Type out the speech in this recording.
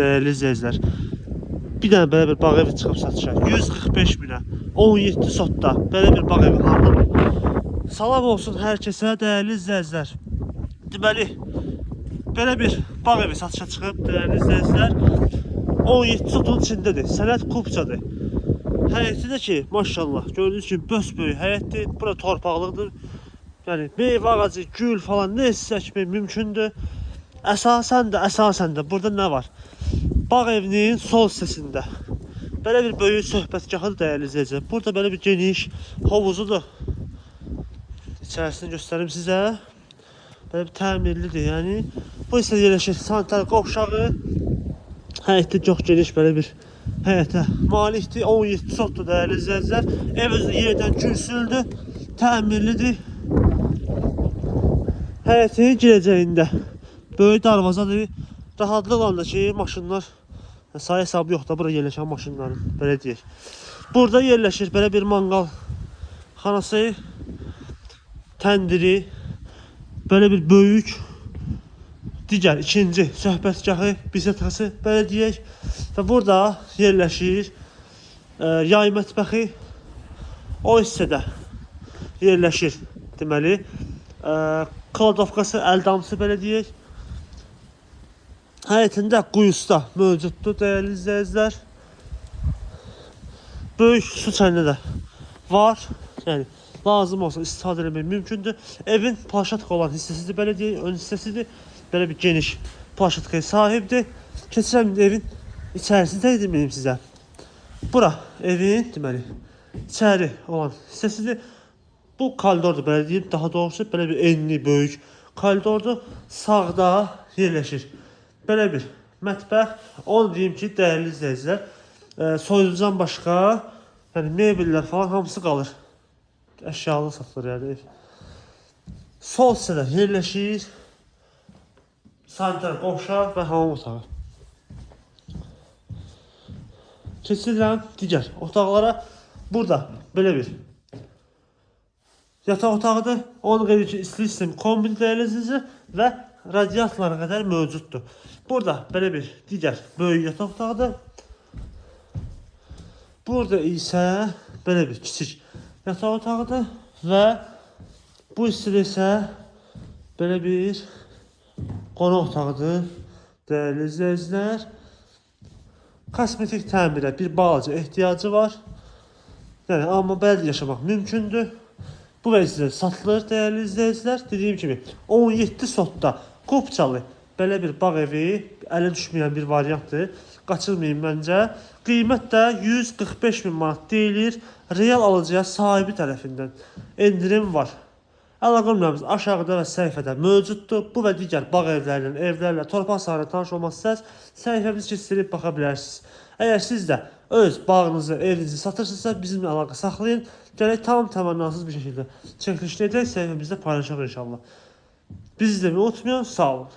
Değerli izleyiciler, bir dənə belə bir bağ evi çıxıb satışa 145 minə 17 sotda belə bir bağ evi aldım. Salam olsun hər kəsə dəyərli izləyicilər. Deməli, belə bir bağ evi satışa çıxıb dəyərli izləyicilər. 17 sotun içindədir. Sənət kupçadır. Həyəti də ki, maşallah, gördüyünüz kimi böyük həyətdir. Bura torpaqlıqdır. Yəni meyvə ağacı, gül falan nə istəsə əkmək mümkündür. Əsasən də burada nə var? Bağ evinin sol hissəsində belə bir böyük söhbətgahıdır dəyərli izləyicilər. Burada belə bir geniş hovuzudur. İçərisini göstərim sizə. Belə bir təmirlidir, yəni. Bu isə yerləşir sanitar qovşağı. Həyətdə çox geniş belə bir həyətə malikdir. 17 sotdur dəyərli izləyicilər. Ev özü yerdən kürsülüdür, təmirlidir. Həyətin girəcəyində böyük darvazadır. Rahatlıqla da ki, maşınlar sayı hesabı yoxdur, bura yerləşən maşınların, belə deyək. Burada yerləşir belə bir mangal xanası, təndiri, belə bir böyük, digər ikinci söhbətgahı, bizetası, belə deyək. Və burada yerləşir yay mətbəxi, o hissədə yerləşir, deməli, kladovkası, əldamsı, belə deyək. Həyətində quyusu da mövcuddur dəyərli izləyicilər. Böyük su çayını da var. Yəni lazım olsa istifadə etmək mümkündür. Evin plaşatka olan hissəsidir, belə deyək, ön hissəsidir. Belə bir geniş plaşatkaya sahibdir. Keçirəm evin içərisində deyim sizə. Bura evin deməli içəri olan hissəsidir. Bu koridordur, belə deyim, daha doğrusu belə bir enli böyük koridordur. Sağda yerləşir belə bir mətbəx. Onu deyim ki, dəyərli izləyicilər, soyuducudan başqa, yəni mebellər falan hamısı qalır. Əşyalı satılır yəni ev. Sol hissədə yerləşir sanitar qovşaq və hamam otağı. Keçirəm digər otaqlara. Burada belə bir yataq otağıdır. Onun qeyd ki, istilik sistemi kombin dəyərli izləyicilər və radiatorlara qədər mövcuddur. Burada belə bir digər böyük yataq otağıdır. Burada isə belə bir kiçik yataq otağıdır və bu hissədə isə belə bir qonaq otağıdır dəyərli izləyicilər. Kosmetik təmirə bir balaca ehtiyacı var. Yəni amma belə yaşamaq mümkündür. Bu vəziyyətdə satılır dəyərli izləyicilər. Dediyim kimi 17 sotda kupçalı belə bir bağ evi ələ düşməyən bir variantdır. Qaçırmayın məncə. Qiymət də 145 min manat deyilir. Real alıcıya sahibi tərəfindən endirim var. Əlaqə nömrəmiz aşağıda və səhifədə mövcuddur. Bu və digər bağ evlərlə torpaq sahəsində tanış olmazsanız səhifəmizi keçirib baxa bilərsiniz. Əgər siz də öz bağınızı, evinizi satırsınızsa bizimlə əlaqə saxlayın. Gələk tam təmənnasız bir şəkildə çəkilişdə edək, səhifəmizdə paylaşaq inşallah. Bizi izləməyi unutmayın. Sağ olun.